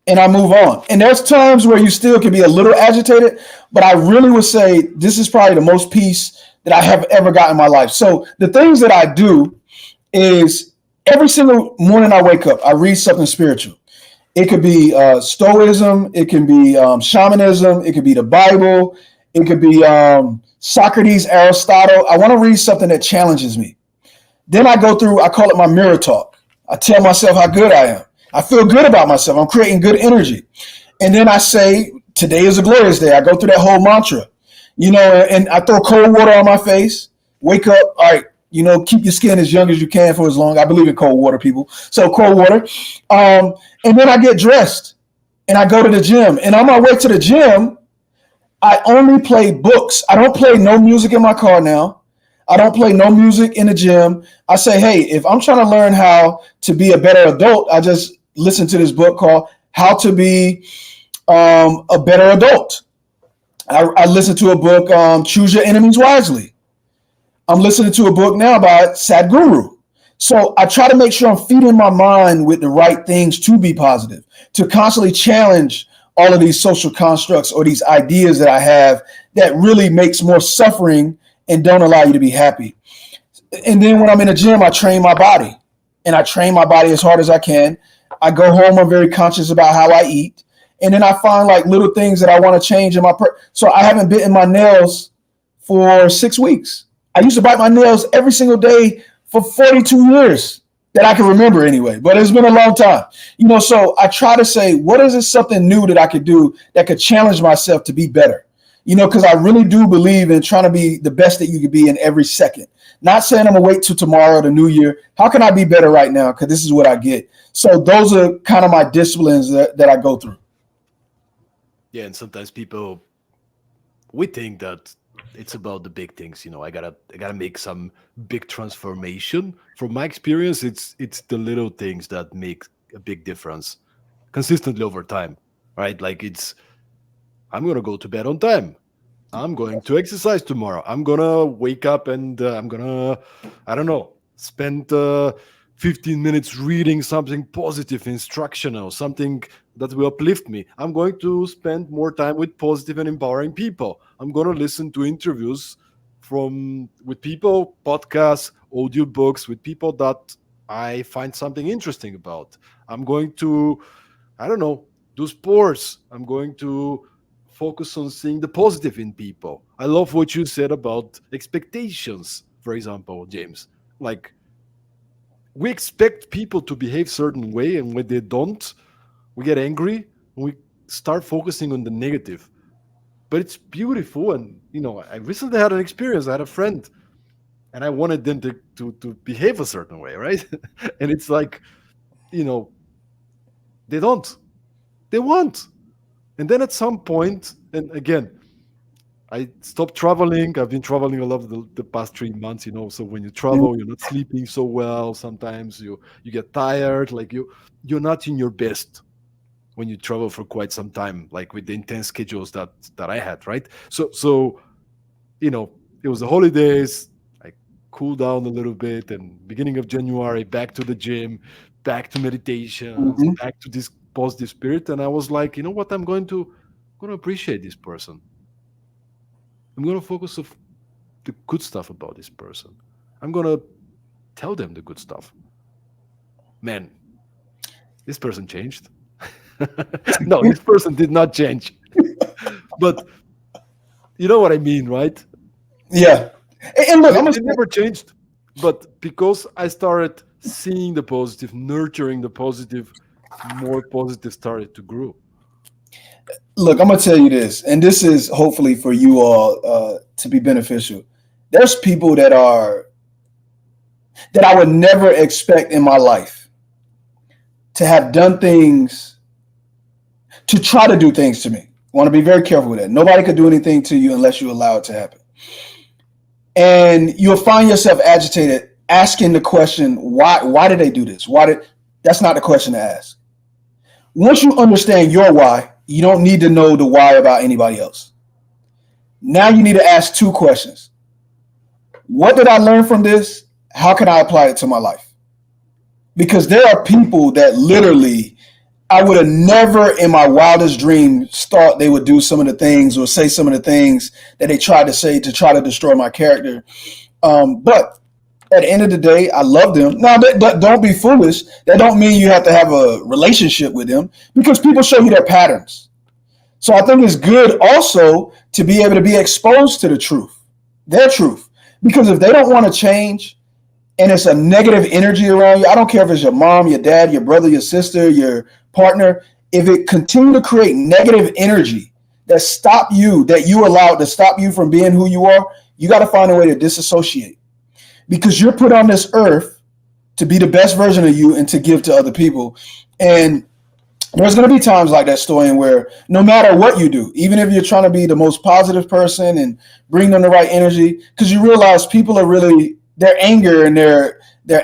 And I move on. And there's times where you still can be a little agitated, but I really would say this is probably the most peace that I have ever got in my life. So the things that I do is every single morning I wake up, I read something spiritual. It could be Stoicism, it can be shamanism, it could be the Bible, it could be Socrates, Aristotle. I want to read something that challenges me. Then I go through, I call it my mirror talk. I tell myself how good I am. I feel good about myself. I'm creating good energy. And then I say, today is a glorious day. I go through that whole mantra, and I throw cold water on my face, wake up, all right, keep your skin as young as you can for as long. I believe in cold water, people. So cold water. And then I get dressed and I go to the gym. And on my way to the gym, I only play books. I don't play no music in my car now. I don't play no music in the gym. I say, hey, if I'm trying to learn how to be a better adult, I just listen to this book called How to Be a Better Adult. I listen to a book, Choose Your Enemies Wisely. I'm listening to a book now by Sadhguru. So I try to make sure I'm feeding my mind with the right things to be positive, to constantly challenge all of these social constructs or these ideas that I have that really makes more suffering and don't allow you to be happy. And then when I'm in the gym, I train my body and I train my body as hard as I can. I go home, I'm very conscious about how I eat. And then I find like little things that I want to change in so I haven't bitten my nails for 6 weeks. I used to bite my nails every single day for 42 years that I can remember anyway, but it's been a long time. So I try to say, what is it something new that I could do that could challenge myself to be better? Because I really do believe in trying to be the best that you could be in every second. Not saying I'm gonna wait till tomorrow, the new year. How can I be better right now? Because this is what I get. So those are kind of my disciplines that I go through. Yeah, and sometimes people, we think that it's about the big things. I gotta make some big transformation. From my experience, it's the little things that make a big difference consistently over time, right? Like I'm gonna go to bed on time. I'm going to exercise tomorrow. I'm gonna wake up and I'm gonna, I don't know, spend 15 minutes reading something positive, instructional, something that will uplift me. I'm going to spend more time with positive and empowering people. I'm going to listen to interviews from with people, podcasts, audiobooks with people that I find something interesting about. I'm going to, I don't know, do sports. I'm going to focus on seeing the positive in people. I love what you said about expectations, for example, James. Like, we expect people to behave certain way, and when they don't, we get angry and we start focusing on the negative. But it's beautiful. And I recently had an experience. I had a friend, and I wanted them to behave a certain way, right? And it's like, you know they don't, they want. And then at some point, and again, I stopped traveling. I've been traveling a lot the past 3 months. So when you travel, you're not sleeping so well. Sometimes you get tired. Like, you're not in your best when you travel for quite some time, like with the intense schedules that I had, right? So it was the holidays. I cooled down a little bit, and beginning of January, back to the gym, back to meditations, Mhm. back to this positive spirit. And I was like, you know what? I'm going to appreciate this person. I'm going to focus on the good stuff about this person. I'm going to tell them the good stuff. Man, this person changed. No, this person did not change. But you know what I mean, right? Yeah. And look, They, I'm gonna they never changed. But because I started seeing the positive, nurturing the positive, more positive started to grow. I'm gonna tell you this, and this is hopefully for you all to be beneficial. There's people that I would never expect in my life to have done things, to try to do things to me. I want to be very careful with that. Nobody could do anything to you unless you allow it to happen. And you'll find yourself agitated, asking the question, why did they do this? That's not the question to ask. Once you understand your why, you don't need to know the why about anybody else. Now you need to ask two questions. What did I learn from this? How can I apply it to my life? Because there are people that literally I would have never in my wildest dreams thought they would do some of the things or say some of the things that they tried to say to try to destroy my character. But at the end of the day, I love them. Now, don't be foolish. That don't mean you have to have a relationship with them, because people show you their patterns. So I think it's good also to be able to be exposed to the truth, their truth. Because if they don't want to change and it's a negative energy around you, I don't care if it's your mom, your dad, your brother, your sister, your partner, if it continue to create negative energy that you allowed to stop you from being who you are, you got to find a way to disassociate, because you're put on this earth to be the best version of you and to give to other people. And there's going to be times like that story where no matter what you do, even if you're trying to be the most positive person and bring them the right energy, because you realize people are really, their anger and their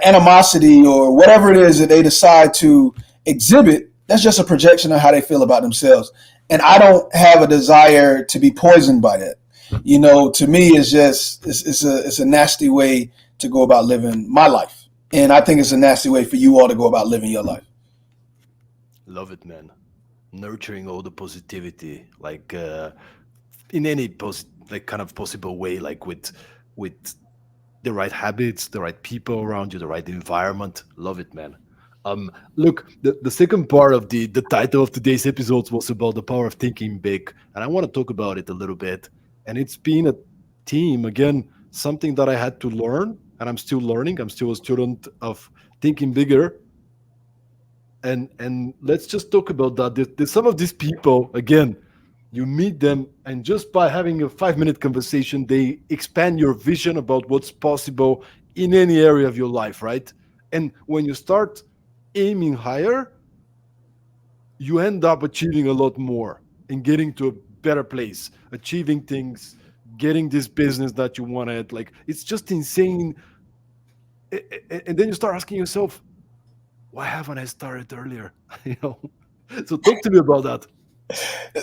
animosity or whatever it is that they decide to exhibit, that's just a projection of how they feel about themselves. And I don't have a desire to be poisoned by that. To me, it's a nasty way to go about living my life. And I think it's a nasty way for you all to go about living your life. Love it, man. Nurturing all the positivity, like in any like kind of possible way, like with the right habits, the right people around you, the right environment. Love it, man. Look, the second part of the title of today's episode was about the power of thinking big, and I want to talk about it a little bit. And it's been a theme again, something that I had to learn, and I'm still learning. I'm still a student of thinking bigger. And let's just talk about that. There's some of these people, again, you meet them, and just by having a 5-minute conversation, they expand your vision about what's possible in any area of your life, right? And when you start aiming higher, you end up achieving a lot more and getting to a better place, achieving things, getting this business that you wanted. Like, it's just insane. And then you start asking yourself, why haven't I started earlier? you know. So talk to me about that.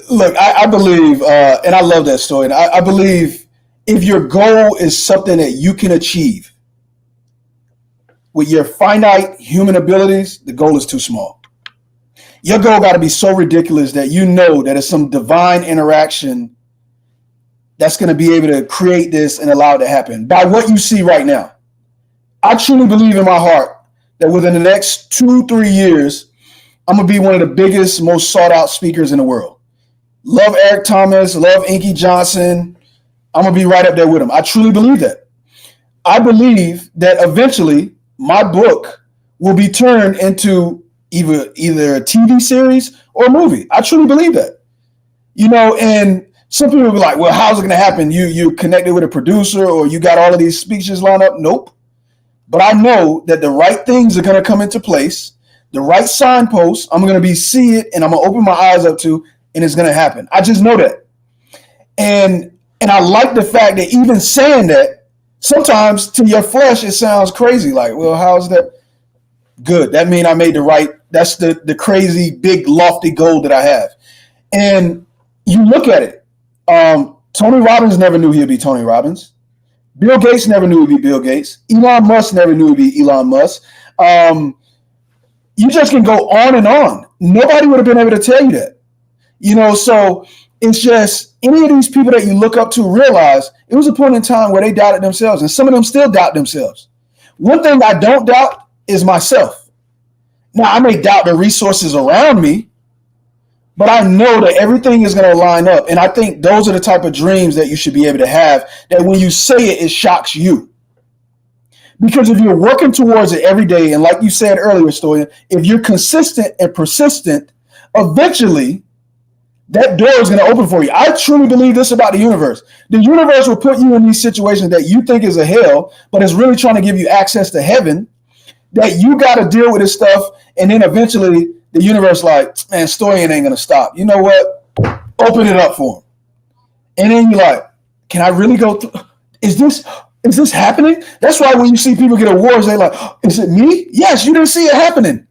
Look, I believe, and I love that story. And I believe if your goal is something that you can achieve, with your finite human abilities, the goal is too small. Your goal got to be so ridiculous that you know that it's some divine interaction that's going to be able to create this and allow it to happen by what you see right now. I truly believe in my heart that within the next 2-3 years, I'm going to be one of the biggest, most sought out speakers in the world. Love Eric Thomas, love Inky Johnson. I'm going to be right up there with them. I truly believe that. I believe that eventually my book will be turned into either a TV series or a movie. I truly believe that. And some people will be like, well, how's it going to happen? You connected with a producer or you got all of these speeches lined up? Nope. But I know that the right things are going to come into place. The right signposts, I'm going to see it and I'm going to open my eyes up to, and it's going to happen. I just know that. And I like the fact that even saying that, sometimes to your flesh, it sounds crazy. Like, well, how's that? Good. That means I made that's the crazy, big, lofty goal that I have. And you look at it. Tony Robbins never knew he'd be Tony Robbins. Bill Gates never knew he'd be Bill Gates. Elon Musk never knew he'd be Elon Musk. You just can go on and on. Nobody would have been able to tell you that. So it's just any of these people that you look up to realize it was a point in time where they doubted themselves, and some of them still doubt themselves. One thing I don't doubt is myself. Now, I may doubt the resources around me, but I know that everything is going to line up. And I think those are the type of dreams that you should be able to have, that when you say it, it shocks you. Because if you're working towards it every day, and like you said earlier, Stoyan, if you're consistent and persistent, eventually that door is going to open for you. I truly believe this about the universe. The universe will put you in these situations that you think is a hell, but it's really trying to give you access to heaven, that you got to deal with this stuff. And then eventually the universe like, man, Stoyan ain't going to stop. You know what? Open it up for him. And then you're like, can I really go through? Is this happening? That's why when you see people get awards, they're like, oh, is it me? Yes, you didn't see it happening.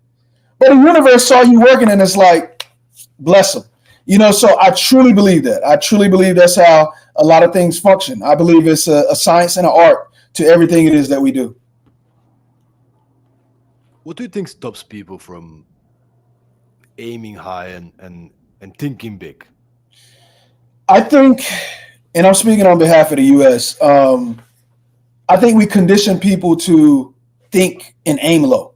But the universe saw you working, and it's like, bless them. So I truly believe that. I truly believe that's how a lot of things function. I believe it's a science and an art to everything it is that we do. What do you think stops people from aiming high and thinking big? I think, and I'm speaking on behalf of the U.S., I think we condition people to think and aim low.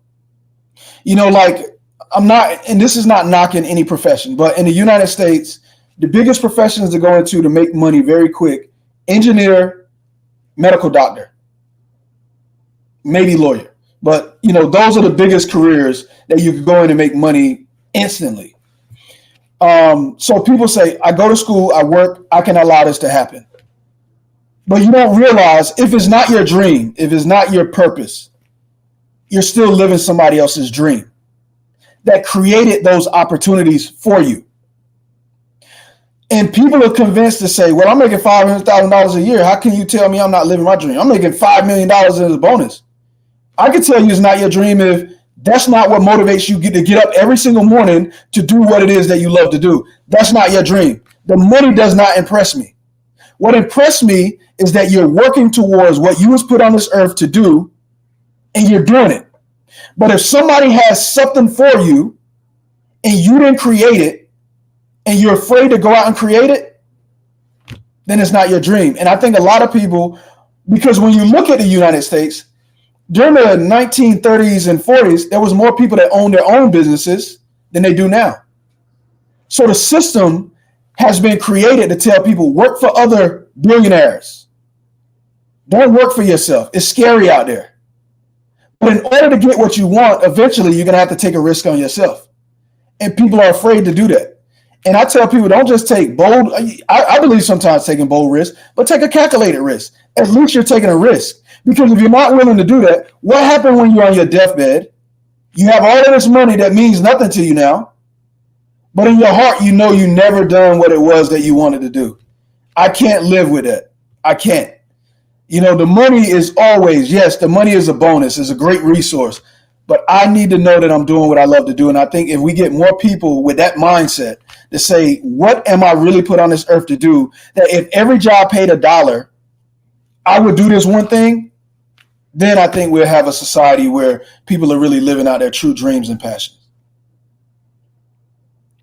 I'm not, and this is not knocking any profession, but in the United States, the biggest professions to go into to make money very quick: engineer, medical doctor, maybe lawyer. But, those are the biggest careers that you could go in and make money instantly. So people say, I go to school, I work, I can allow this to happen. But you don't realize, if it's not your dream, if it's not your purpose, you're still living somebody else's dream that created those opportunities for you. And people are convinced to say, well, I'm making $500,000 a year. How can you tell me I'm not living my dream? I'm making $5 million as a bonus. I can tell you it's not your dream if that's not what motivates you to get up every single morning to do what it is that you love to do. That's not your dream. The money does not impress me. What impressed me is that you're working towards what you was put on this earth to do, and you're doing it. But if somebody has something for you and you didn't create it, and you're afraid to go out and create it, then it's not your dream. And I think a lot of people, because when you look at the United States, during the 1930s and 40s, there was more people that owned their own businesses than they do now. So the system has been created to tell people, work for other billionaires. Don't work for yourself. It's scary out there. But in order to get what you want, eventually you're going to have to take a risk on yourself. And people are afraid to do that. And I tell people, don't just take bold. I believe sometimes taking bold risks, but take a calculated risk. At least you're taking a risk. Because if you're not willing to do that, what happened when you're on your deathbed? You have all of this money that means nothing to you now. But in your heart, you know you never done what it was that you wanted to do. I can't live with that. I can't. The money is always, yes, the money is a bonus, it's a great resource. But I need to know that I'm doing what I love to do. And I think if we get more people with that mindset to say, what am I really put on this earth to do? That if every job paid $1, I would do this one thing, then I think we'll have a society where people are really living out their true dreams and passions.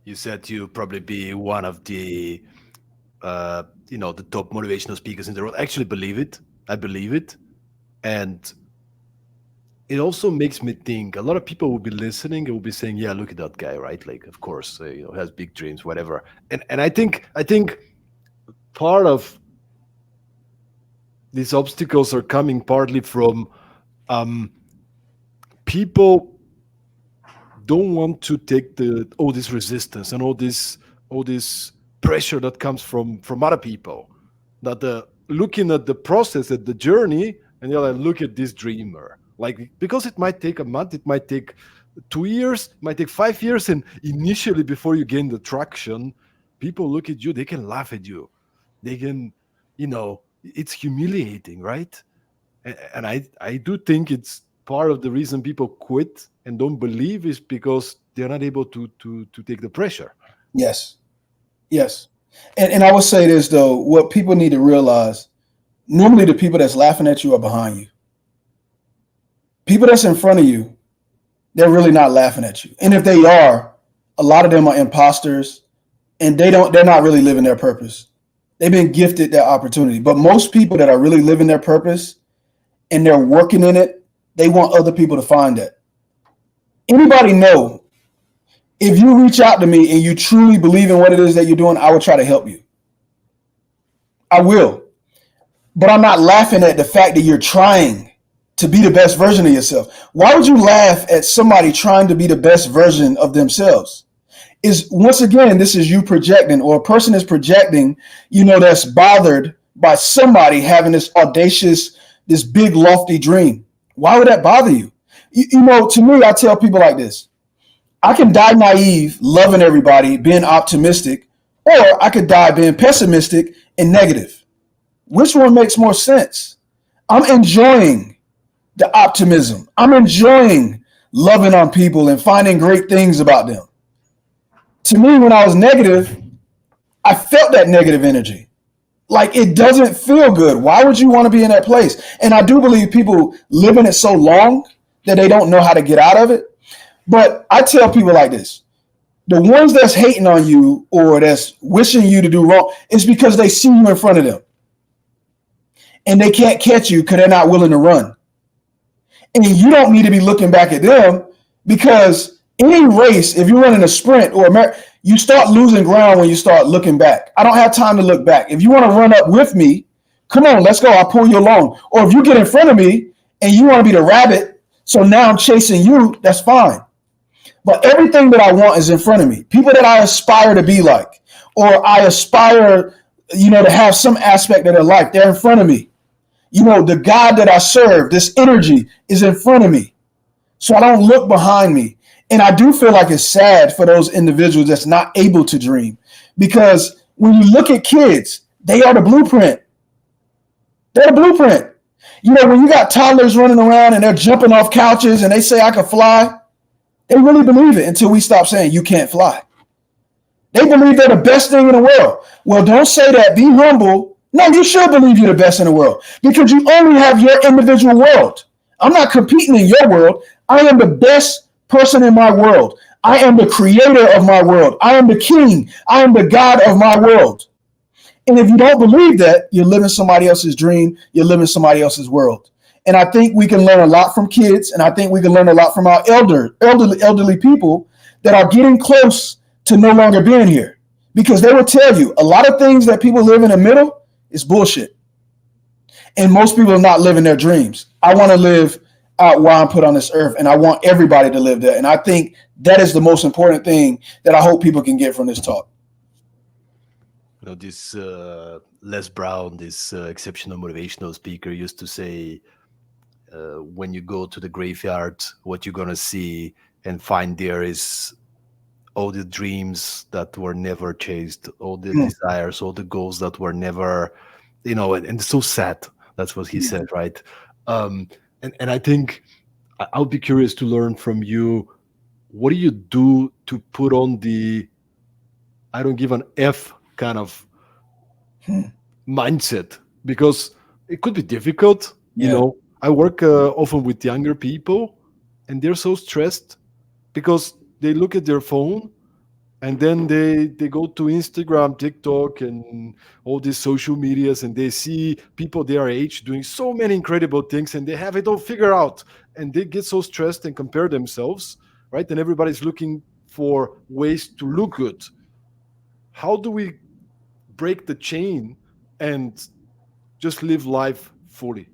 You said you probably be one of the the top motivational speakers in the world. I actually believe it. I believe it. And it also makes me think a lot of people will be listening and will be saying, yeah, look at that guy, right? Like, of course, has big dreams, whatever. And I think part of these obstacles are coming partly from um, people don't want to take all this resistance and all this pressure that comes from other people. That looking at the process, at the journey, and you're like, look at this dreamer. Like, because it might take a month, it might take 2 years, it might take 5 years, and initially before you gain the traction, people look at you, they can laugh at you, they can, it's humiliating, right? And I do think it's part of the reason people quit and don't believe is because they're not able to take the pressure. Yes, yes. And I would say this though, what people need to realize, normally the people that's laughing at you are behind you. People that's in front of you, they're really not laughing at you. And if they are, a lot of them are imposters and they're not really living their purpose. They've been gifted that opportunity. But most people that are really living their purpose and they're working in it, they want other people to find that. Anybody know, if you reach out to me and you truly believe in what it is that you're doing, I will try to help you. I will. But I'm not laughing at the fact that you're trying to be the best version of yourself. Why would you laugh at somebody trying to be the best version of themselves? Is once again, this is you projecting, or a person is projecting, that's bothered by somebody having this audacious, this big lofty dream. Why would that bother you? To me, I tell people like this. I can die naive, loving everybody, being optimistic, or I could die being pessimistic and negative. Which one makes more sense? I'm enjoying the optimism. I'm enjoying loving on people and finding great things about them. To me, when I was negative, I felt that negative energy. Like, it doesn't feel good. Why would you want to be in that place? And I do believe people live in it so long that they don't know how to get out of it. But I tell people like this. The ones that's hating on you or that's wishing you to do wrong, it's because they see you in front of them. And they can't catch you because they're not willing to run. And you don't need to be looking back at them, because any race, if you're running a sprint or a marathon, you start losing ground when you start looking back. I don't have time to look back. If you want to run up with me, come on, let's go. I'll pull you along. Or if you get in front of me and you want to be the rabbit, so now I'm chasing you, that's fine. But everything that I want is in front of me. People that I aspire to be like, or I aspire, to have some aspect of their life, they're in front of me. The God that I serve, this energy is in front of me. So I don't look behind me. And I do feel like it's sad for those individuals that's not able to dream. Because when you look at kids, they are the blueprint. They're the blueprint. When you got toddlers running around and they're jumping off couches and they say, I can fly, they really believe it until we stop saying you can't fly. They believe they're the best thing in the world. Well, don't say that. Be humble. No, you should believe you're the best in the world, because you only have your individual world. I'm not competing in your world. I am the best person in my world. I am the creator of my world. I am the king. I am the God of my world. And if you don't believe that, you're living somebody else's dream. You're living somebody else's world. And I think we can learn a lot from kids. And I think we can learn a lot from our elderly people that are getting close to no longer being here. Because they will tell you a lot of things that people live in the middle is bullshit. And most people are not living their dreams. I want to live out where I'm put on this earth, and I want everybody to live there. And I think that is the most important thing that I hope people can get from this talk. This Les Brown, this exceptional motivational speaker, used to say, when you go to the graveyard, what you're going to see and find there is all the dreams that were never chased, all the desires, all the goals that were never, and it's so sad. That's what he said, right? And I think I'll be curious to learn from you. What do you do to put on the I don't give an F kind of mindset? Because it could be difficult, Yeah. I work often with younger people, and they're so stressed because they look at their phone and then they go to Instagram, TikTok, and all these social medias, and they see people their age doing so many incredible things, and they have it all figured out, and they get so stressed and compare themselves, right? And everybody's looking for ways to look good. How do we break the chain and just live life fully?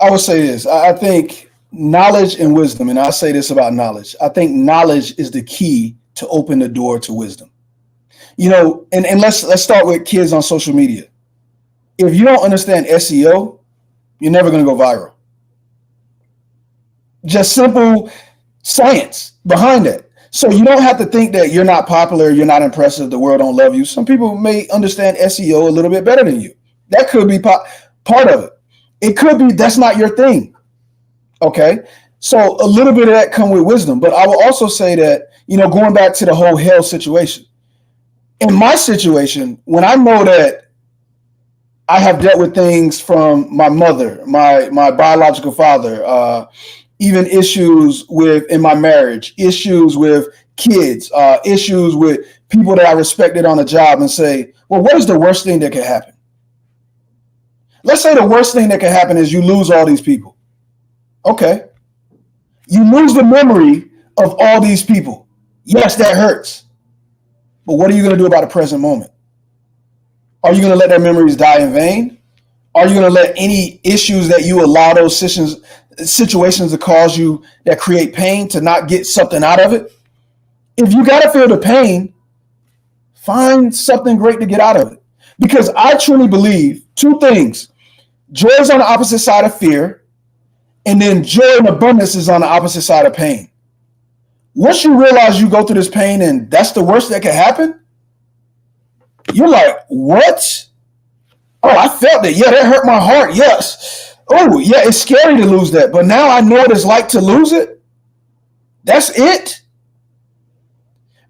I would say this. I think knowledge and wisdom, and I say this about knowledge. I think knowledge is the key to open the door to wisdom. And let's start with kids on social media. If you don't understand SEO, you're never going to go viral. Just simple science behind it. So you don't have to think that you're not popular, you're not impressive, the world don't love you. Some people may understand SEO a little bit better than you. That could be part of it. It could be that's not your thing. Okay. So a little bit of that come with wisdom. But I will also say that, going back to the whole health situation, in my situation, when I know that I have dealt with things from my mother, my biological father, even issues in my marriage, issues with kids, issues with people that I respected on a job, and say, well, what is the worst thing that could happen? Let's say the worst thing that could happen is you lose all these people. Okay. You lose the memory of all these people. Yes, that hurts. But what are you going to do about the present moment? Are you going to let their memories die in vain? Are you going to let any issues that you allow those situations to cause you that create pain to not get something out of it? If you got to feel the pain, find something great to get out of it. Because I truly believe two things. Joy is on the opposite side of fear, and then joy and abundance is on the opposite side of pain. Once you realize you go through this pain and that's the worst that can happen, you're like, what? Oh, I felt it. Yeah, that hurt my heart. Yes. Oh, yeah, it's scary to lose that. But now I know what it's like to lose it. That's it.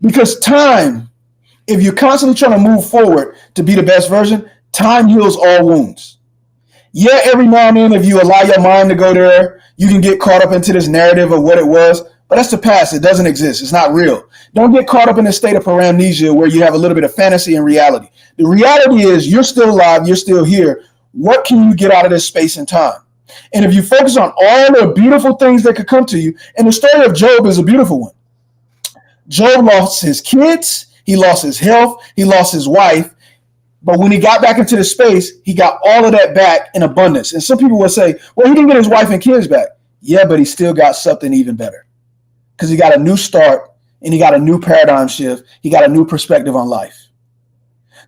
Because time, if you're constantly trying to move forward to be the best version, time heals all wounds. Yeah, every now and then, if you allow your mind to go there, you can get caught up into this narrative of what it was. But that's the past. It doesn't exist. It's not real. Don't get caught up in a state of paramnesia where you have a little bit of fantasy and reality. The reality is you're still alive. You're still here. What can you get out of this space and time? And if you focus on all the beautiful things that could come to you, and the story of Job is a beautiful one. Job lost his kids. He lost his health. He lost his wife. But when he got back into the space, he got all of that back in abundance. And some people will say, well, he didn't get his wife and kids back. Yeah, but he still got something even better. Because he got a new start and he got a new paradigm shift. He got a new perspective on life.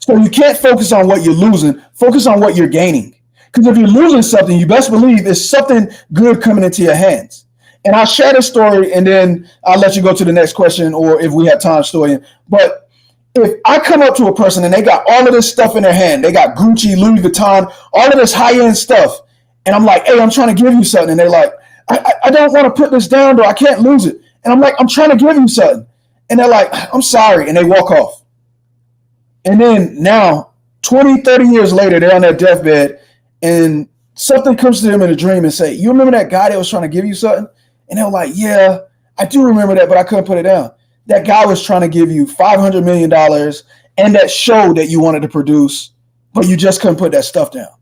So you can't focus on what you're losing. Focus on what you're gaining. Because if you're losing something, you best believe there's something good coming into your hands. And I'll share this story and then I'll let you go to the next question, or if we have time, story. But if I come up to a person and they got all of this stuff in their hand, they got Gucci, Louis Vuitton, all of this high-end stuff, and I'm like, hey, I'm trying to give you something. And they're like, I don't want to put this down, though. I can't lose it. And I'm like, I'm trying to give you something. And they're like, I'm sorry. And they walk off. And then now, 20, 30 years later, they're on their deathbed and something comes to them in a dream and say, you remember that guy that was trying to give you something? And they're like, yeah, I do remember that, but I couldn't put it down. That guy was trying to give you $500 million and that show that you wanted to produce, but you just couldn't put that stuff down.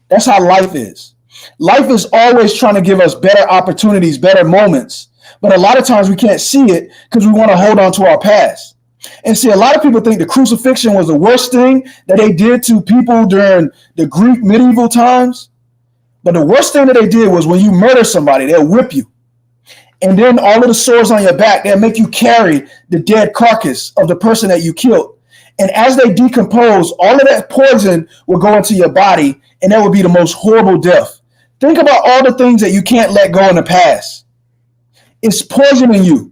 That's how life is. Life is always trying to give us better opportunities, better moments. But a lot of times we can't see it because we want to hold on to our past. And see, a lot of people think the crucifixion was the worst thing that they did to people during the Greek medieval times. But the worst thing that they did was when you murder somebody, they'll whip you. And then all of the sores on your back, they'll make you carry the dead carcass of the person that you killed. And as they decompose, all of that poison will go into your body, and that would be the most horrible death. Think about all the things that you can't let go in the past. It's poisoning you.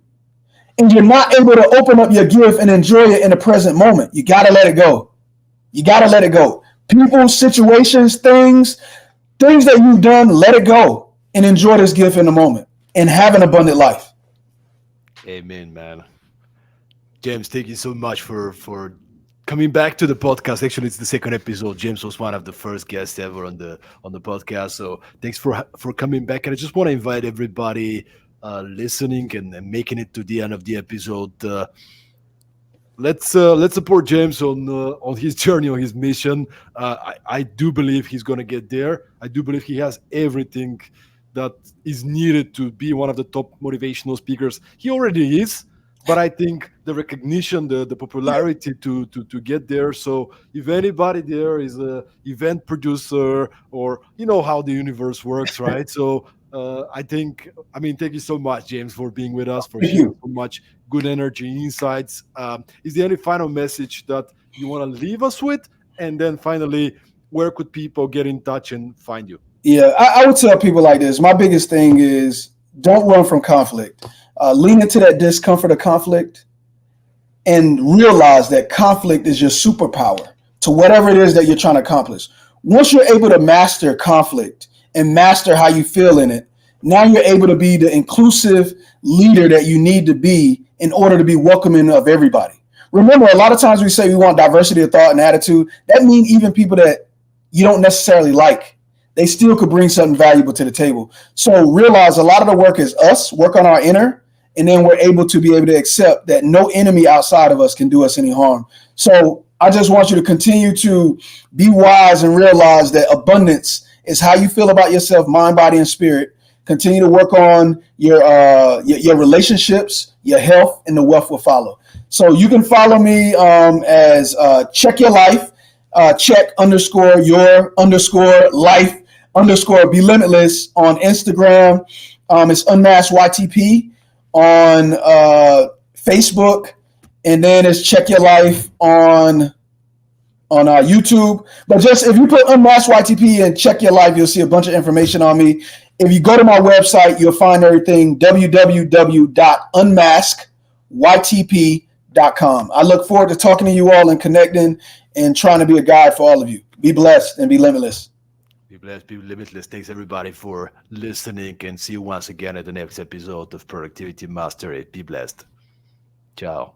And you're not able to open up your gift and enjoy it in the present moment. You got to let it go. You got to let it go. People, situations, things that you've done, let it go and enjoy this gift in the moment and have an abundant life. Amen, man. James, thank you so much for coming back to the podcast. Actually, it's the second episode. James was one of the first guests ever on the podcast. So thanks for coming back. And I just want to invite everybody listening and making it to the end of the episode. Let's support James on his journey, on his mission. I do believe he's going to get there. I do believe he has everything that is needed to be one of the top motivational speakers. He already is, but I think the recognition, the popularity to get there. So if anybody there is a event producer, or you know how the universe works, right? So I mean, thank you so much, James, for being with us, for Thank sharing you. so much good energy, insights. Is there any final message that you want to leave us with? And then finally, where could people get in touch and find you? Yeah, I would tell people like this. My biggest thing is don't run from conflict. Lean into that discomfort of conflict and realize that conflict is your superpower to whatever it is that you're trying to accomplish. Once you're able to master conflict and master how you feel in it, now you're able to be the inclusive leader that you need to be in order to be welcoming of everybody. Remember, a lot of times we say we want diversity of thought and attitude. That means even people that you don't necessarily like, they still could bring something valuable to the table. So realize a lot of the work is us, work on our inner, and then we're able to be able to accept that no enemy outside of us can do us any harm. So I just want you to continue to be wise and realize that abundance is how you feel about yourself, mind, body, and spirit. Continue to work on your relationships, your health, and the wealth will follow. So you can follow me as Check Your Life, check underscore your underscore life underscore BeLimitless on Instagram. It's UnmaskedYTP on Facebook, and then it's Check Your Life on YouTube. But just if you put Unmasked YTP and Check Your Life, you'll see a bunch of information on me. If you go to my website, you'll find everything, www.unmaskytp.com. I look forward to talking to you all and connecting and trying to be a guide for all of you. Be blessed and be limitless. Be blessed, be limitless. Thanks everybody for listening, and see you once again at the next episode of Productivity Mastery. Be blessed. Ciao.